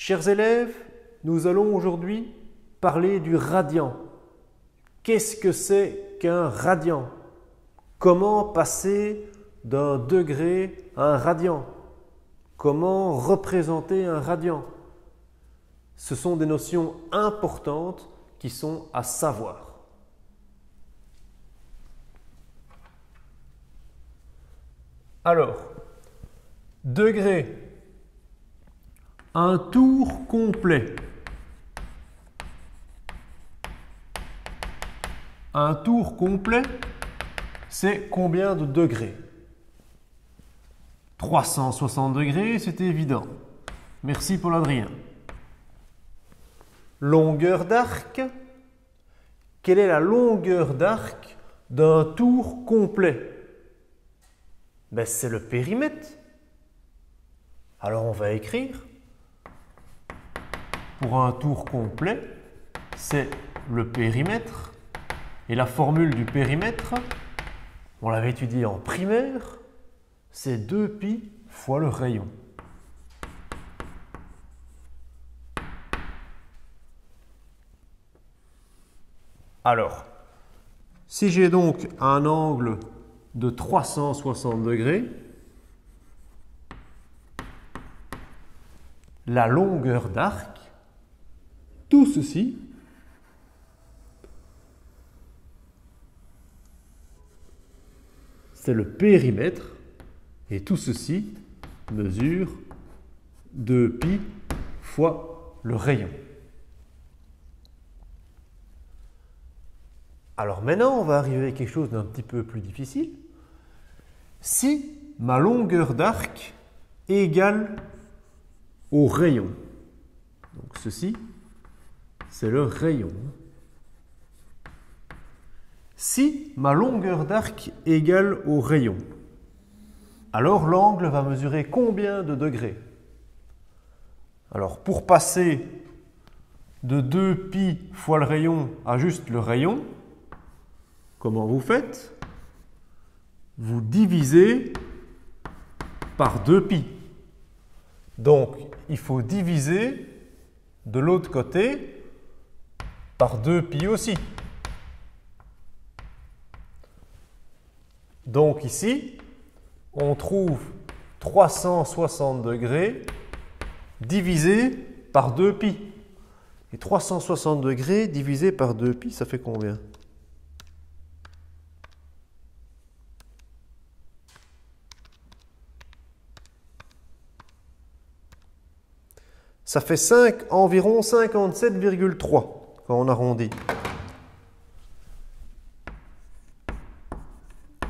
Chers élèves, nous allons aujourd'hui parler du radian. Qu'est-ce que c'est qu'un radian? Comment passer d'un degré à un radian? Comment représenter un radian? Ce sont des notions importantes qui sont à savoir. Alors, degré, un tour complet. Un tour complet, c'est combien de degrés? 360 degrés, c'est évident. Merci Paul Adrien. Longueur d'arc. Quelle est la longueur d'arc d'un tour complet? Ben, c'est le périmètre. Alors on va écrire. Pour un tour complet, c'est le périmètre. Et la formule du périmètre, on l'avait étudié en primaire, c'est 2π fois le rayon. Alors, si j'ai donc un angle de 360 degrés, la longueur d'arc, tout ceci, c'est le périmètre, et tout ceci mesure 2π fois le rayon. Alors maintenant, on va arriver à quelque chose d'un petit peu plus difficile. Si ma longueur d'arc est égale au rayon, donc ceci, c'est le rayon. Si ma longueur d'arc est égale au rayon, alors l'angle va mesurer combien de degrés? Alors pour passer de 2π fois le rayon à juste le rayon, comment vous faites? Vous divisez par 2π. Donc il faut diviser de l'autre côté par 2π aussi. Donc ici, on trouve 360 degrés divisé par 2π. Et 360 degrés divisé par 2π, ça fait combien? Ça fait environ 57,3 quand on arrondit.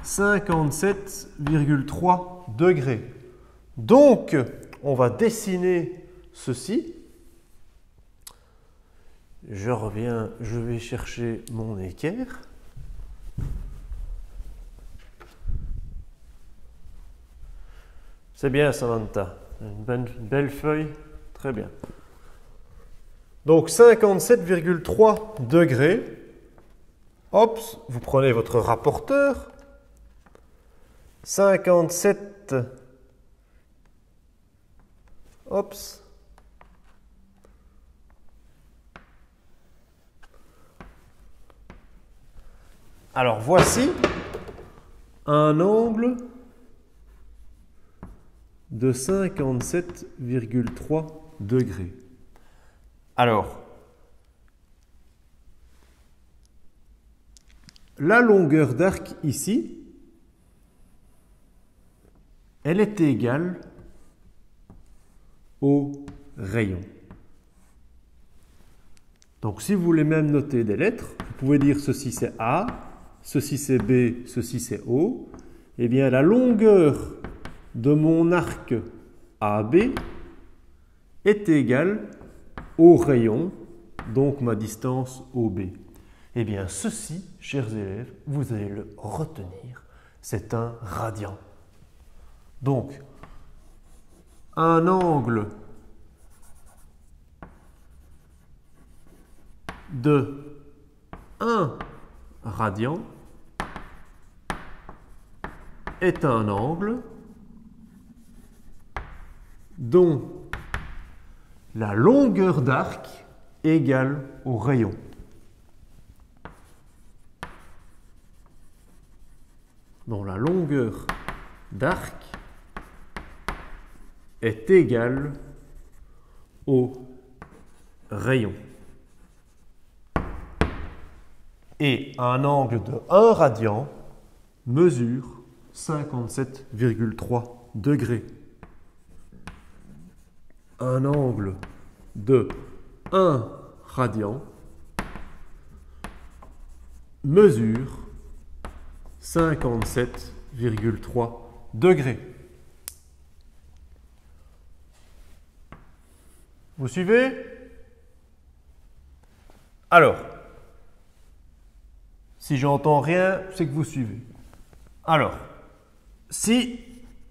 57,3 degrés. Donc, on va dessiner ceci. Je reviens, je vais chercher mon équerre. C'est bien, Samantha. Une belle feuille. Très bien. Donc 57,3 degrés. Hop, vous prenez votre rapporteur. 57. Hop. Alors voici un angle de 57,3 degrés. Alors, la longueur d'arc ici, elle est égale au rayon. Donc si vous voulez même noter des lettres, vous pouvez dire ceci c'est A, ceci c'est B, ceci c'est O. Eh bien la longueur de mon arc AB est égale au rayon, donc ma distance OB. Eh bien ceci, chers élèves, vous allez le retenir, c'est un radian. Donc, un angle de 1 radian est un angle dont la longueur d'arc égale au rayon. Donc la longueur d'arc est égale au rayon. Et un angle de 1 radian mesure 57,3 degrés. Un angle de 1 radian mesure 57,3 degrés. Vous suivez? Alors, si j'entends rien, c'est que vous suivez. Alors, si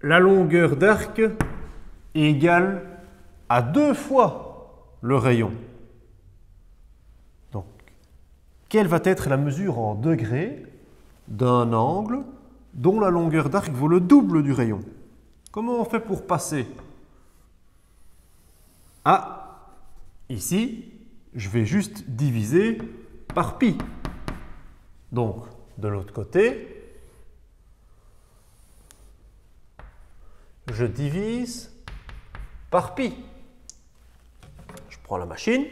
la longueur d'arc est égale à 2 fois le rayon, donc, quelle va être la mesure en degrés d'un angle dont la longueur d'arc vaut le double du rayon? Comment on fait pour passer? Ah, ici, je vais juste diviser par pi. Donc, de l'autre côté, je divise par pi. Je prends la machine.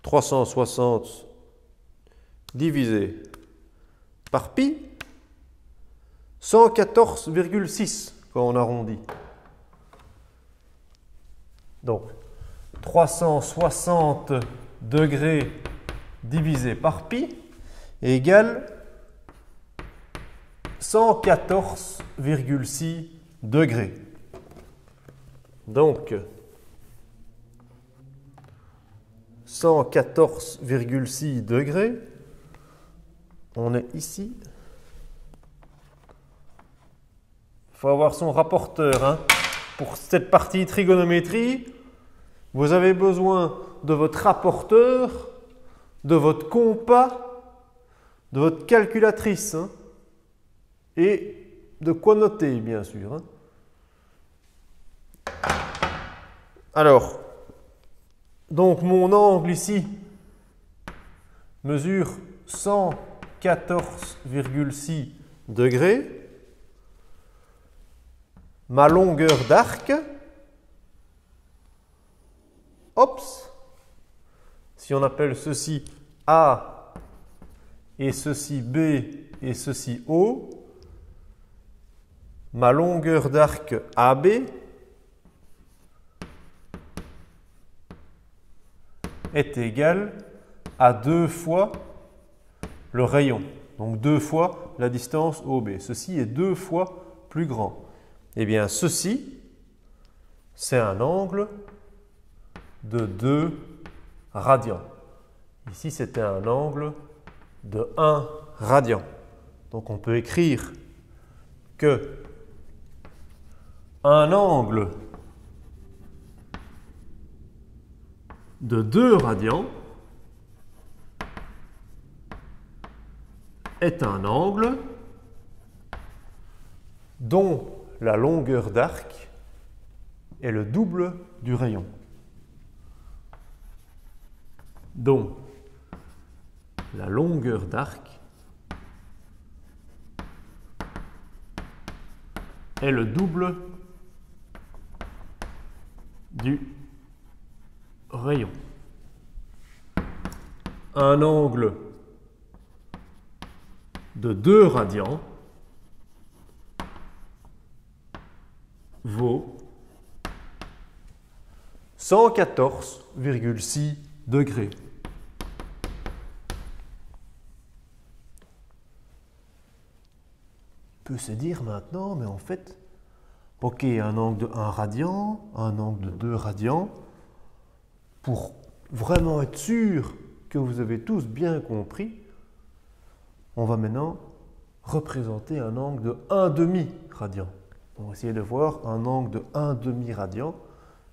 360 divisé par pi, 114,6 quand on arrondit. Donc, 360 degrés divisé par pi égale 114,6 degrés. Donc, 114,6 degrés, on est ici. Il faut avoir son rapporteur, hein. Pour cette partie trigonométrie, vous avez besoin de votre rapporteur, de votre compas, de votre calculatrice, hein, et de quoi noter, bien sûr. Hein. Alors, donc mon angle ici mesure 114,6 degrés. Ma longueur d'arc, si on appelle ceci A et ceci B et ceci O, ma longueur d'arc AB est égale à 2 fois le rayon, donc 2 fois la distance OB. Ceci est 2 fois plus grand. Eh bien, ceci, c'est un angle de 2 radians. Ici, c'était un angle de 1 radian. Donc, on peut écrire que un angle de 2 radians est un angle dont la longueur d'arc est le double du rayon. Donc, la longueur d'arc est le double du rayon. Un angle de 2 radians vaut 114,6 degrés. On peut se dire maintenant, mais en fait, ok, un angle de 1 radian, un angle de 2 radians, pour vraiment être sûr que vous avez tous bien compris, on va maintenant représenter un angle de 1/2 radian. On va essayer de voir un angle de 1/2 radian.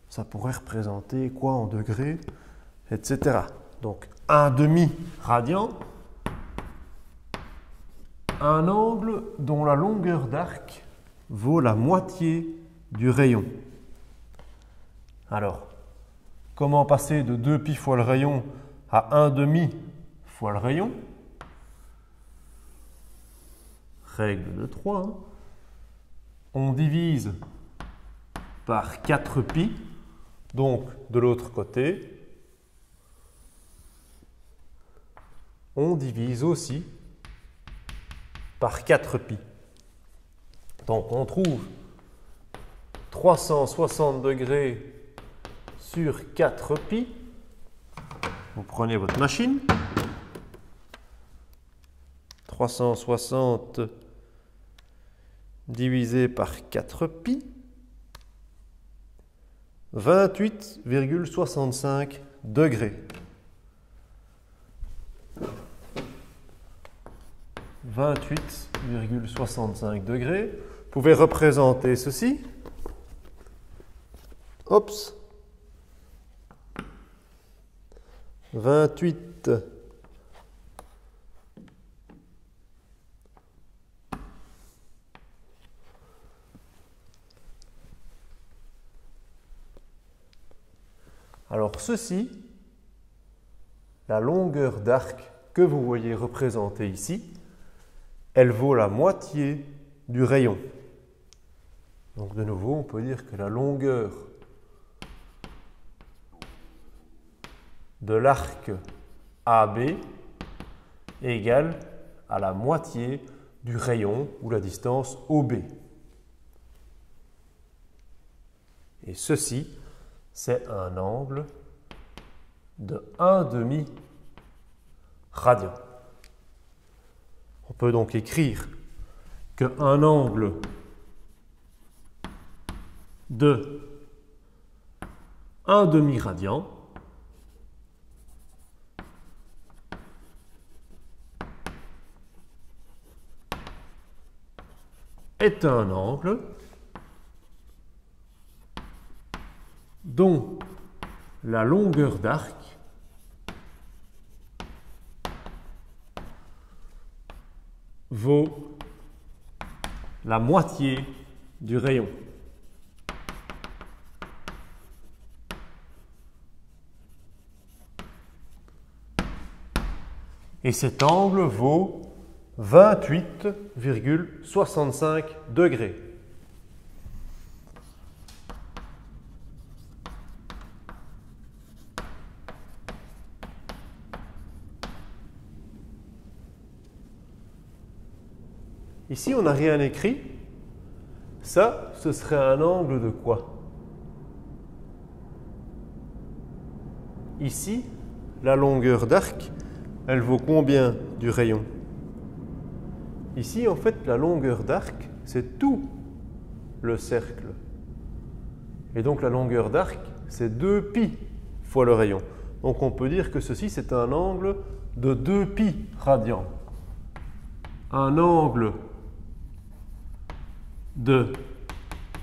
Ça pourrait représenter quoi en degrés, etc. Donc 1/2 radian, un angle dont la longueur d'arc vaut la moitié du rayon. Alors, comment passer de 2π fois le rayon à 1/2 fois le rayon. Règle de 3. Hein. On divise par 4π, donc de l'autre côté, on divise aussi par 4π. Donc on trouve 360 degrés sur 4π. Vous prenez votre machine. 360 divisé par 4π. 28,65 degrés. 28,65 degrés. Vous pouvez représenter ceci. Oups. 28. Alors ceci, la longueur d'arc que vous voyez représentée ici, elle vaut la moitié du rayon. Donc de nouveau, on peut dire que la longueur de l'arc AB est égale à la moitié du rayon ou la distance OB. Et ceci, c'est un angle de 1/2 radian. On peut donc écrire qu'un angle de 1/2 radian est un angle dont la longueur d'arc vaut la moitié du rayon. Et cet angle vaut 28,65 degrés. Ici, on n'a rien écrit. Ça, ce serait un angle de quoi? Ici, la longueur d'arc, elle vaut combien du rayon? Ici, en fait, la longueur d'arc, c'est tout le cercle. Et donc, la longueur d'arc, c'est 2π fois le rayon. Donc, on peut dire que ceci, c'est un angle de 2π radians. Un angle de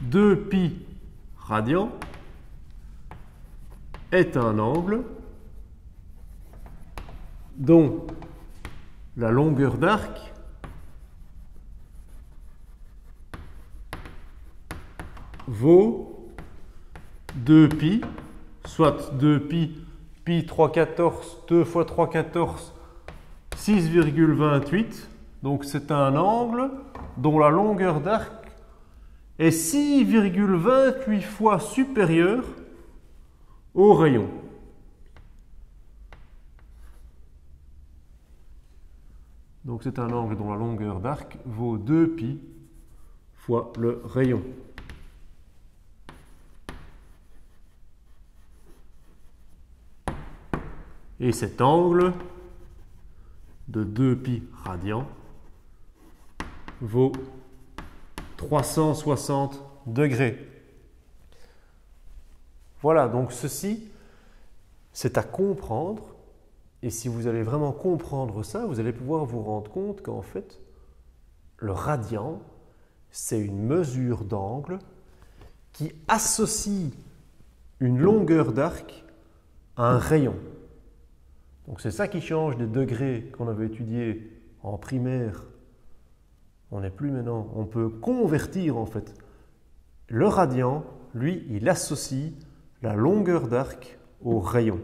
2π radians est un angle dont la longueur d'arc vaut 2π, soit 2π, pi 3/14, 2 fois 3/14, 6,28. Donc c'est un angle dont la longueur d'arc est 6,28 fois supérieure au rayon. Donc c'est un angle dont la longueur d'arc vaut 2π fois le rayon. Et cet angle de 2π radians vaut 360 degrés. Voilà, donc ceci, c'est à comprendre. Et si vous allez vraiment comprendre ça, vous allez pouvoir vous rendre compte qu'en fait, le radian, c'est une mesure d'angle qui associe une longueur d'arc à un rayon. Donc c'est ça qui change des degrés qu'on avait étudiés en primaire. On n'est plus maintenant. On peut convertir en fait. Le radian, lui, il associe la longueur d'arc au rayon.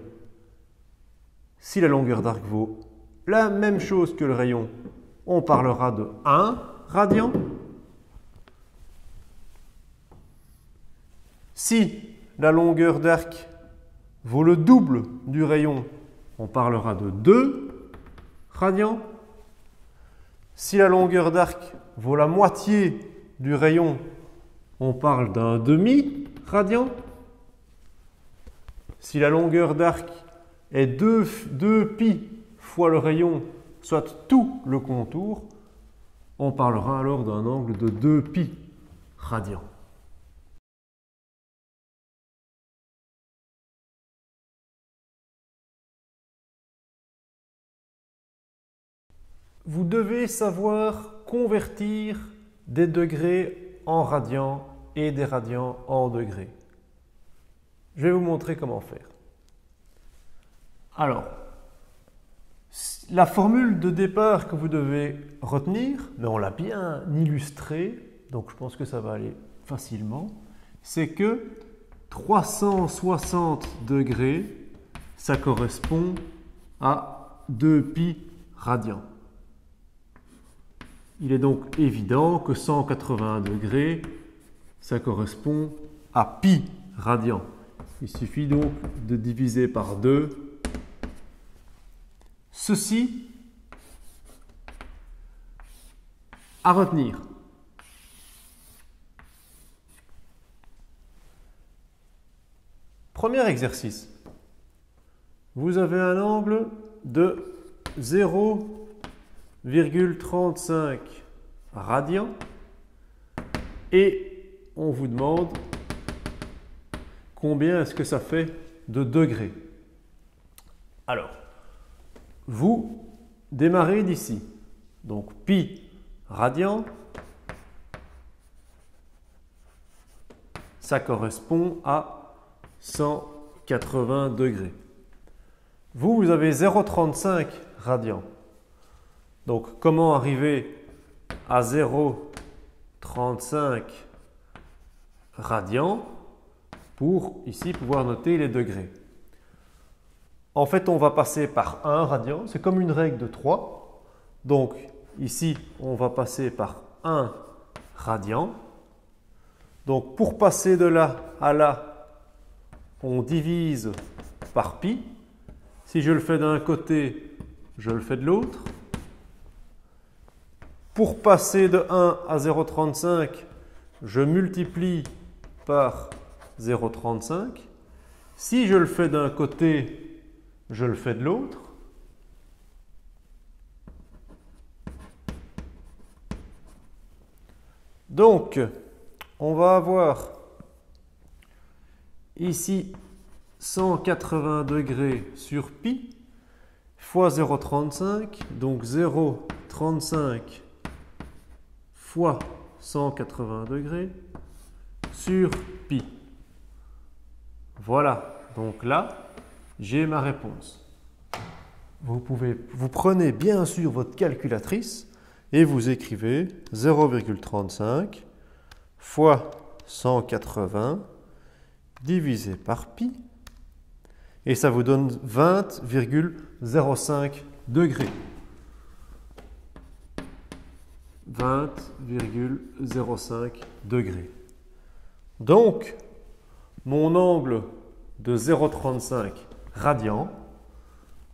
Si la longueur d'arc vaut la même chose que le rayon, on parlera de 1 radian. Si la longueur d'arc vaut le double du rayon, on parlera de 2 radians. Si la longueur d'arc vaut la moitié du rayon, on parle d'un demi-radian. Si la longueur d'arc est 2 pi fois le rayon, soit tout le contour, on parlera alors d'un angle de 2 pi radians. Vous devez savoir convertir des degrés en radians et des radians en degrés. Je vais vous montrer comment faire. Alors, la formule de départ que vous devez retenir, mais on l'a bien illustrée, donc je pense que ça va aller facilement, c'est que 360 degrés, ça correspond à 2 pi radians. Il est donc évident que 180 degrés, ça correspond à pi radians. Il suffit donc de diviser par 2. Ceci à retenir. Premier exercice. Vous avez un angle de 0,35 radians et on vous demande combien est-ce que ça fait de degrés. Alors, vous démarrez d'ici. Donc pi radian, ça correspond à 180 degrés. Vous avez 0,35 radians. Donc comment arriver à 0,35 radians pour ici pouvoir noter les degrés? En fait, on va passer par 1 radian, c'est comme une règle de 3. Donc ici, on va passer par 1 radian. Donc pour passer de là à là, on divise par pi. Si je le fais d'un côté, je le fais de l'autre. Pour passer de 1 à 0,35, je multiplie par 0,35. Si je le fais d'un côté, je le fais de l'autre. Donc, on va avoir ici 180 degrés sur pi fois 0,35, donc 0,35 fois 180 degrés sur pi. Voilà, donc là, j'ai ma réponse. Vous prenez bien sûr votre calculatrice et vous écrivez 0,35 fois 180 divisé par pi et ça vous donne 20,05 degrés. 20,05 degrés. Donc, mon angle de 0,35 radians,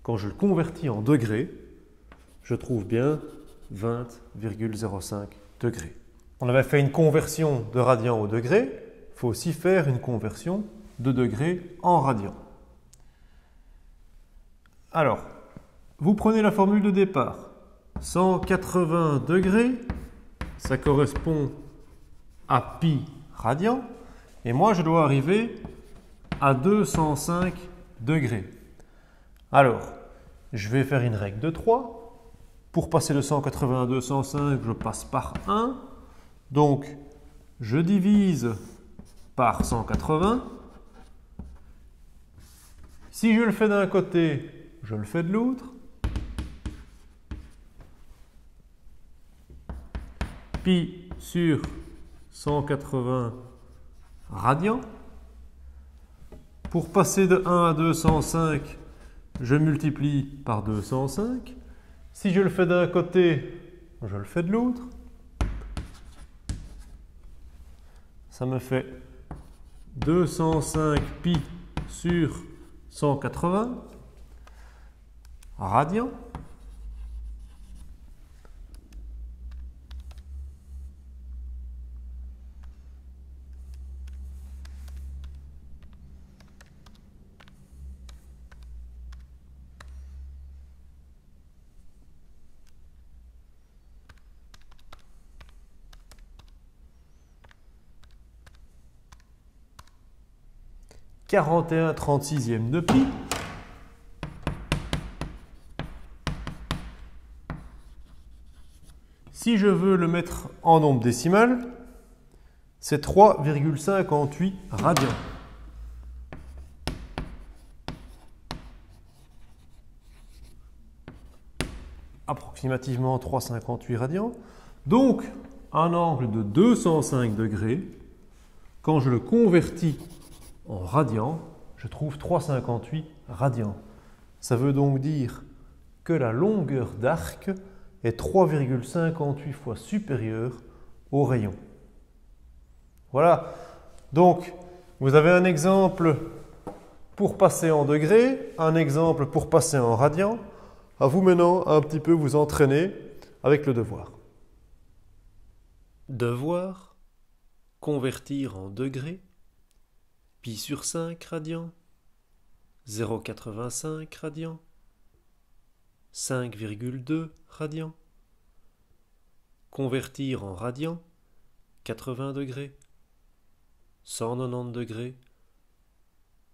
quand je le convertis en degrés, je trouve bien 20,05 degrés. On avait fait une conversion de radians au degré, il faut aussi faire une conversion de degrés en radians. Alors, vous prenez la formule de départ. 180 degrés, ça correspond à pi radians. Et moi, je dois arriver à 205 degrés. Alors, je vais faire une règle de 3. Pour passer de 180 à 205, je passe par 1. Donc, je divise par 180. Si je le fais d'un côté, je le fais de l'autre. Pi sur 180 radians. Pour passer de 1 à 205, je multiplie par 205. Si je le fais d'un côté, je le fais de l'autre. Ça me fait 205 pi sur 180 radians. « 41/36 de pi. Si je veux le mettre en nombre décimal, c'est 3,58 radians. Approximativement 3,58 radians. Donc, un angle de 205 degrés, quand je le convertis en radians, je trouve 3,58 radians. Ça veut donc dire que la longueur d'arc est 3,58 fois supérieure au rayon. Voilà. Donc, vous avez un exemple pour passer en degrés, un exemple pour passer en radians. À vous maintenant un petit peu vous entraîner avec le devoir. Devoir, convertir en degrés, pi sur 5 radians, 0,85 radians, 5,2 radians, convertir en radians, 80 degrés, 190 degrés,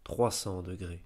300 degrés.